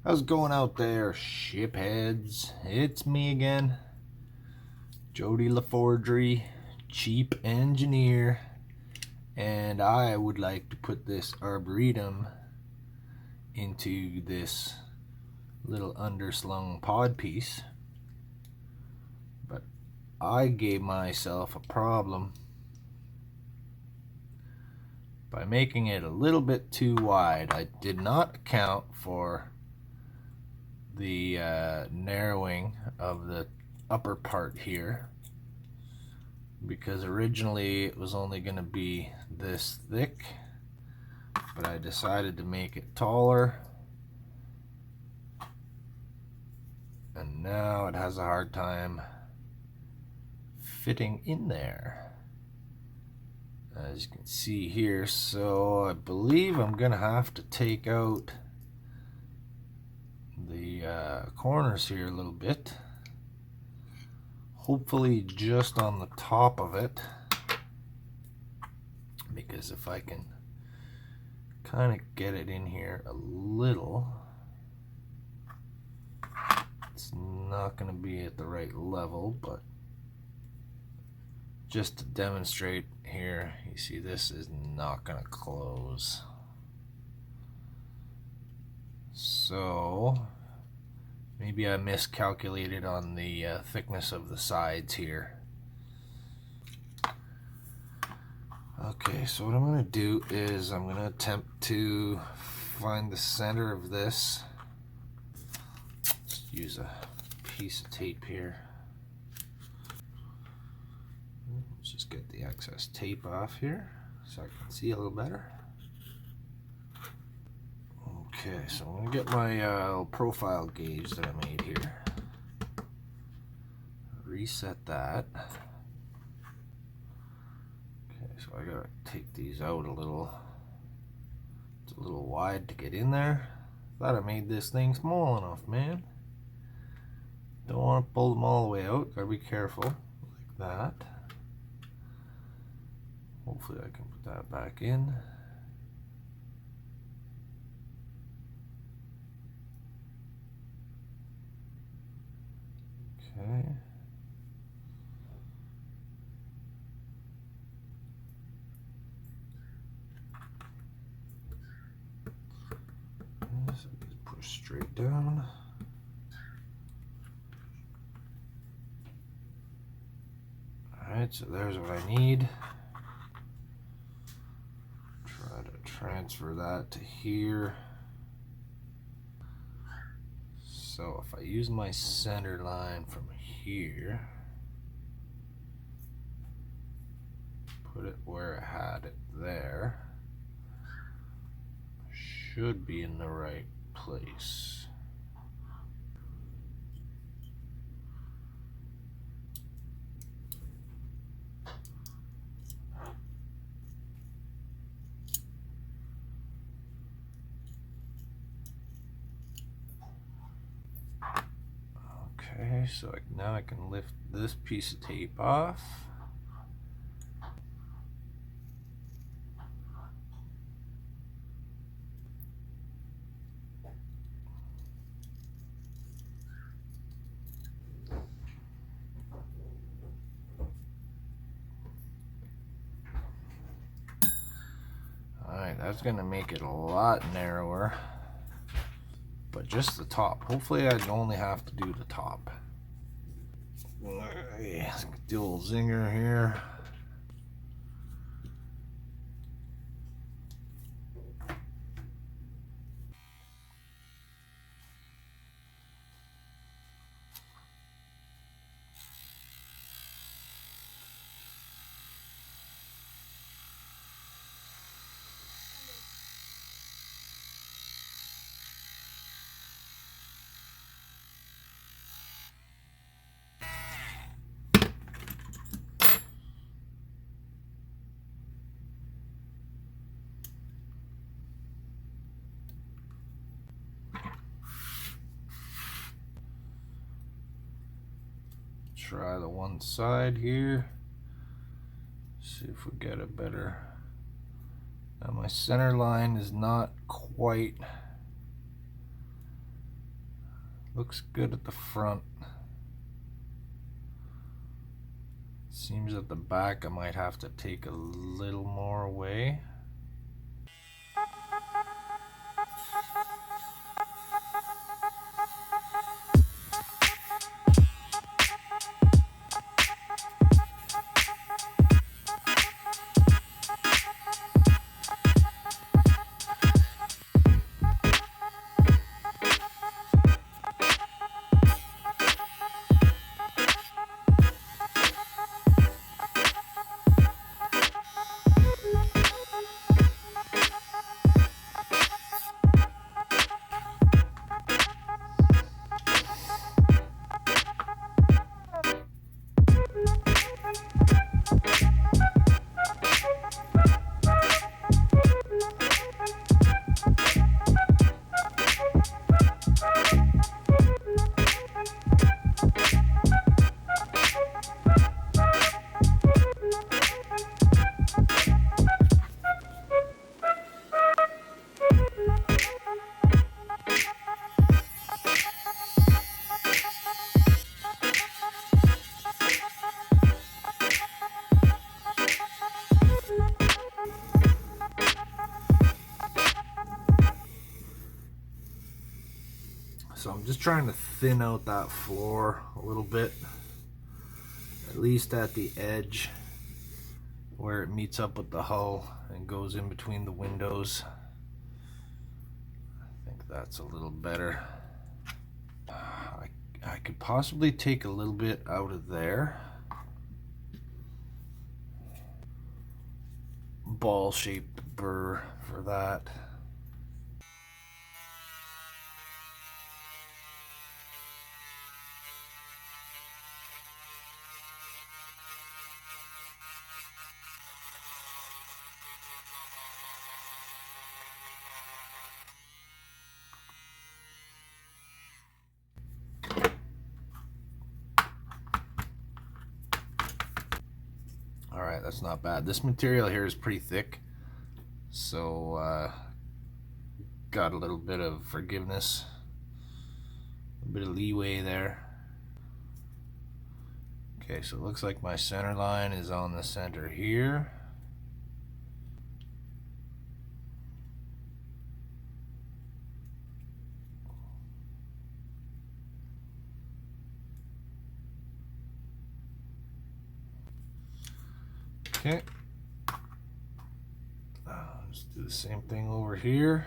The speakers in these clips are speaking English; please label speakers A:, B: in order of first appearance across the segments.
A: How's it going out there, shipheads? It's me again, Jody LaForgery, Cheap Engineer, and I would like to put this arboretum into this little underslung pod piece, but I gave myself a problem by making it a little bit too wide. I did not account for the narrowing of the upper part here, because originally it was only going to be this thick, but I decided to make it taller, and now it has a hard time fitting in there, as you can see here. So I believe I'm gonna have to take out the corners here a little bit, hopefully just on the top of it, because if I can kind of get it in here a little, it's not going to be at the right level, but just to demonstrate here, you see this is not going to close. So maybe I miscalculated on the thickness of the sides here. Okay, so what I'm going to do is I'm going to attempt to find the center of this. Let's use a piece of tape here. Let's just get the excess tape off here so I can see a little better. Okay, so I'm going to get my profile gauge that I made here. Reset that. Okay, so I gotta take these out a little. It's a little wide to get in there. Thought I made this thing small enough, man. Don't want to pull them all the way out. Gotta be careful, like that. Hopefully I can put that back in. Okay. So just push straight down. Alright, so there's what I need. Try to transfer that to here. So if I use my center line from here, put it where it had it there, should be in the right place. Okay, so now I can lift this piece of tape off. Alright, that's going to make it a lot narrower, but just the top. Hopefully I only have to do the top. Let's get the old zinger here. Try the one side here, see if we get a better. Now my center line is not quite Looks good at the front. Seems at the back I might have to take a little more away. So I'm just trying to thin out that floor a little bit, at least at the edge where it meets up with the hull and goes in between the windows. I think that's a little better. I could possibly take a little bit out of there. Ball-shaped burr for that. Alright, that's not bad. This material here is pretty thick, so got a little bit of forgiveness, a bit of leeway there. Okay, so it looks like my center line is on the center here. Okay, let's do the same thing over here.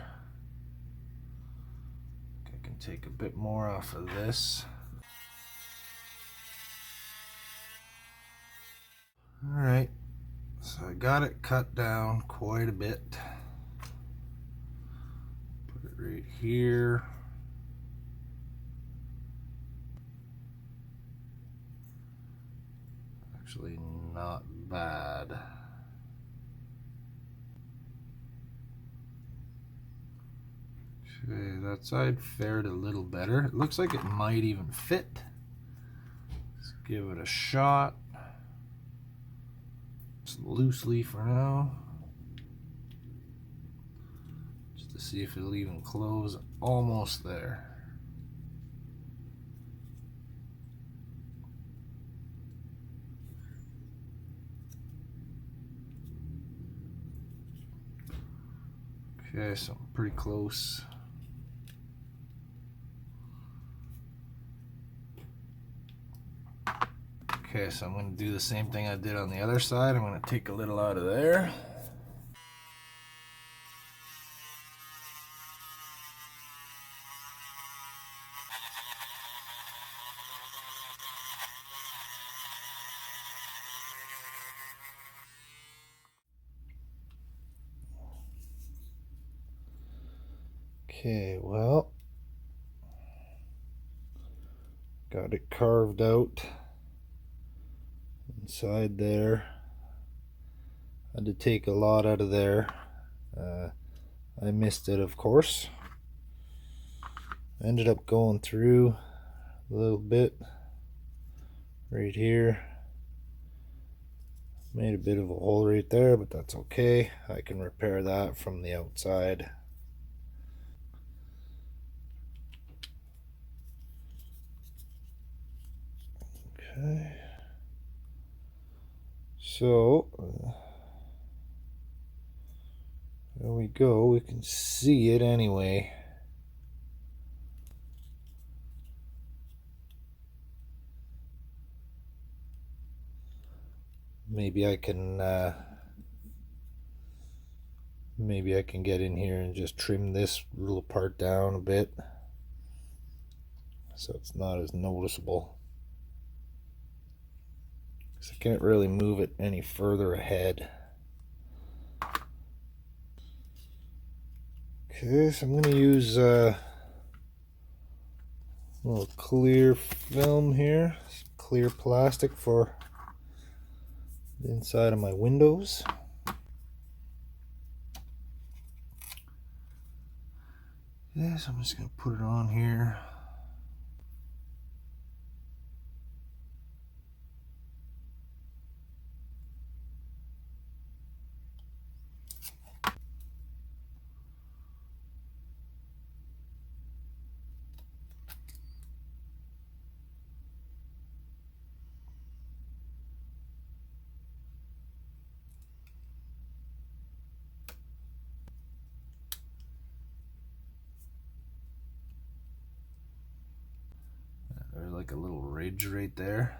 A: I can take a bit more off of this. Alright, so I got it cut down quite a bit. Put it right here. Actually, not bad. Okay, that side fared a little better. It looks like it might even fit. Let's give it a shot. Just loosely for now. Just to see if it'll even close. Almost there. Okay, so I'm pretty close. Okay, so I'm going to do the same thing I did on the other side. I'm going to take a little out of there. Okay, well, got it carved out inside there. Had to take a lot out of there. I missed it, of course. Ended up going through a little bit right here. Made a bit of a hole right there, but that's okay. I can repair that from the outside. Okay. So there we go. We can see it anyway. Maybe I can get in here and just trim this little part down a bit so it's not as noticeable. Because I can't really move it any further ahead. Okay, so I'm going to use a little clear film here, clear plastic for the inside of my windows. Yeah, so I'm just going to put it on here. There's like a little ridge right there.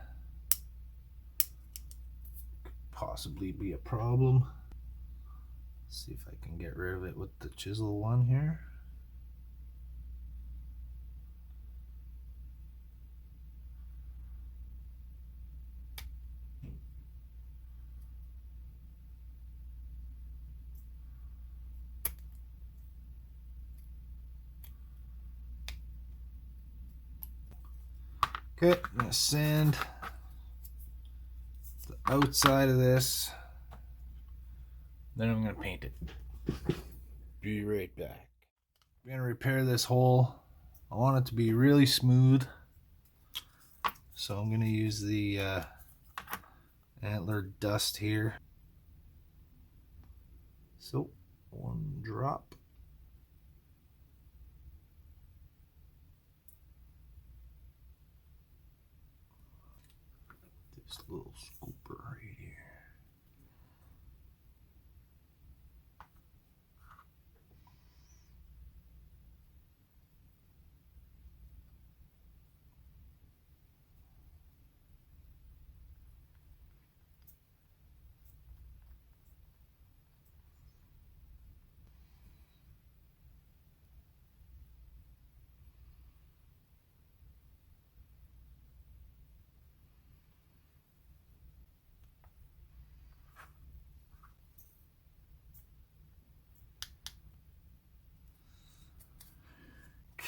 A: Could possibly be a problem. Let's see if I can get rid of it with the chisel one here. Okay, I'm going to sand the outside of this. Then I'm going to paint it. Be right back. I'm going to repair this hole. I want it to be really smooth. So I'm going to use the antler dust here. So, one drop. This little scooper right here.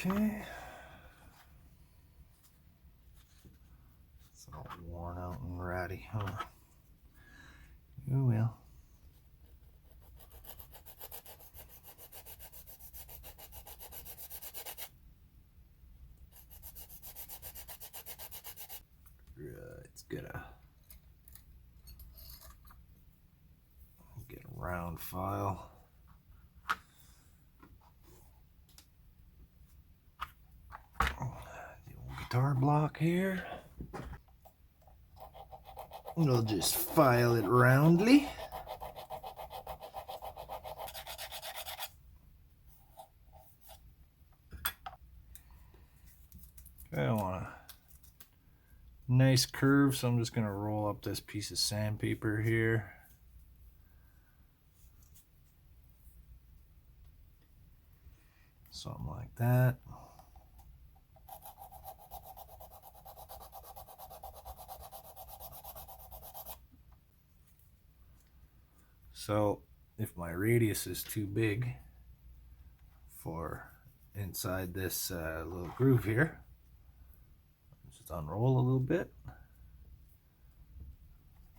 A: Okay. It's all worn out and ratty, huh? Oh well. It's gonna get a round file. The old guitar block here. We'll just file it roundly. Okay, I want a nice curve, so I'm just going to roll up this piece of sandpaper here. Something like that. So if my radius is too big for inside this little groove here, just unroll a little bit,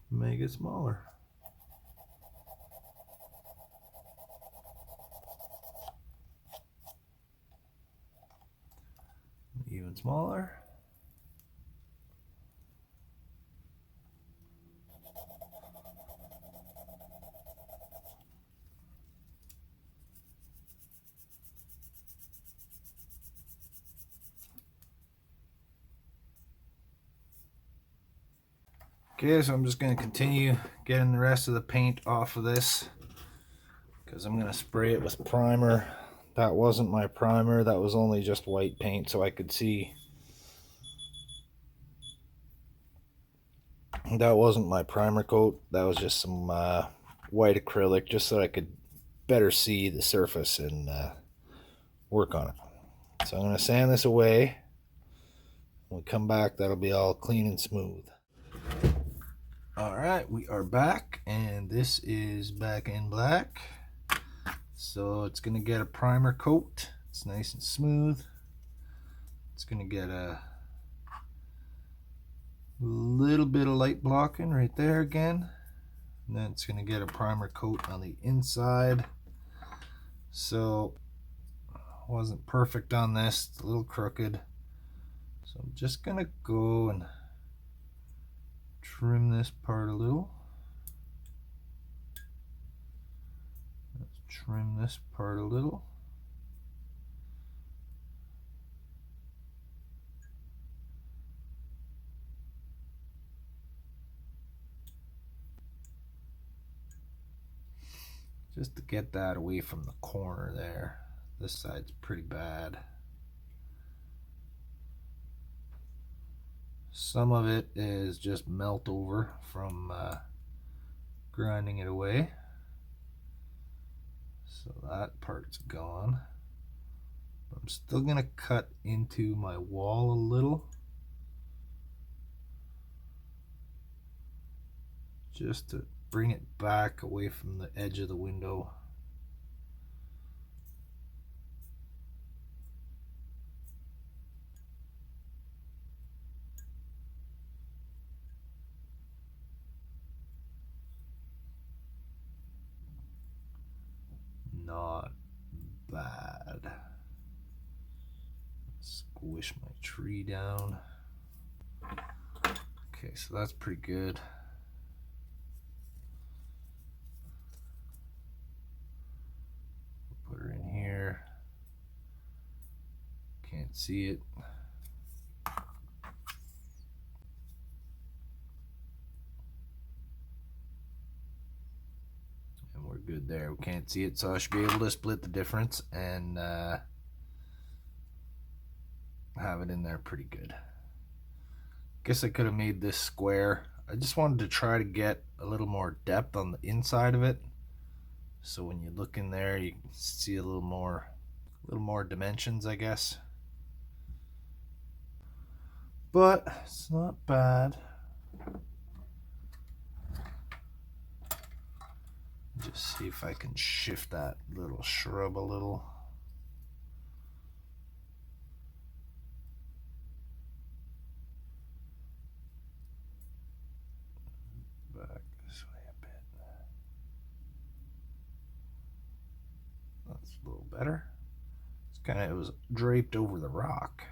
A: make it smaller. Even smaller. Okay, so I'm just going to continue getting the rest of the paint off of this because I'm going to spray it with primer. That wasn't my primer, that was only just white paint, so I could see. That wasn't my primer coat, that was just some white acrylic, just so I could better see the surface and work on it. So I'm going to sand this away. When we come back, that'll be all clean and smooth. Alright, we are back, and this is back in black. So it's going to get a primer coat. It's nice and smooth. It's going to get a little bit of light blocking right there again. And then it's going to get a primer coat on the inside. So, wasn't perfect on this. It's a little crooked. So I'm just going to go and trim this part a little. Let's trim this part a little. Just to get that away from the corner there. This side's pretty bad. Some of it is just melt over from grinding it away. So that part's gone. I'm still going to cut into my wall a little. Just to bring it back away from the edge of the window. Not bad. Squish my tree down. Okay, so that's pretty good. Put her in here. Can't see it. And we're good there. We can't see it, so I should be able to split the difference and have it in there pretty good. Guess I could have made this square. I just wanted to try to get a little more depth on the inside of it, so when you look in there you can see a little more dimensions, I guess. But it's not bad. Just see if I can shift that little shrub a little. Back this way a bit. That's a little better. It's it was draped over the rock.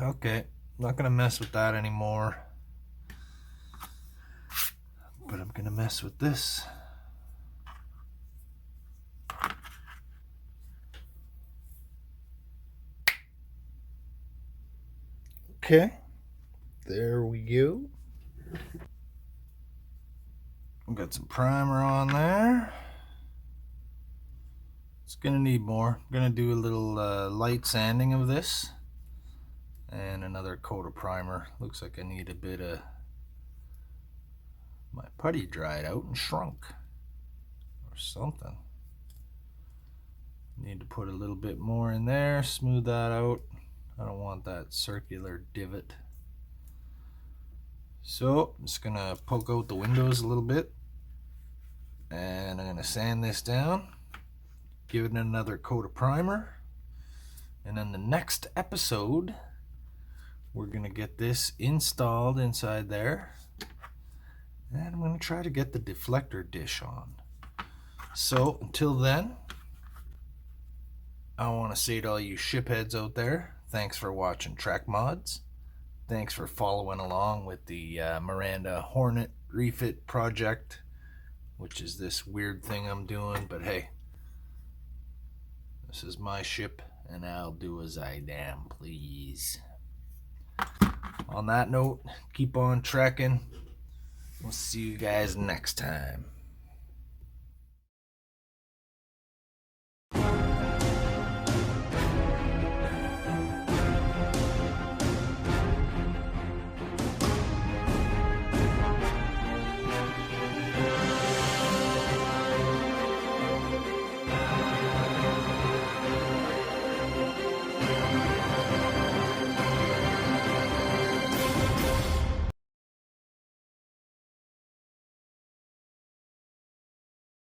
A: Okay, not gonna mess with that anymore, but I'm gonna mess with this. Okay, there we go. I've got some primer on there. It's gonna need more. I'm gonna do a little light sanding of this and another coat of primer. Looks like I need a bit of my putty dried out and shrunk or something. Need to put a little bit more in there, smooth that out. I don't want that circular divot. So I'm just gonna poke out the windows a little bit, and I'm gonna sand this down, give it another coat of primer, and then the next episode we're gonna get this installed inside there, and I'm gonna try to get the deflector dish on. So until then, I want to say to all you shipheads out there, thanks for watching Trek Mods. Thanks for following along with the Miranda Hornet Refit Project, which is this weird thing I'm doing. But hey, this is my ship, and I'll do as I damn please. On that note, keep on trekking. We'll see you guys next time.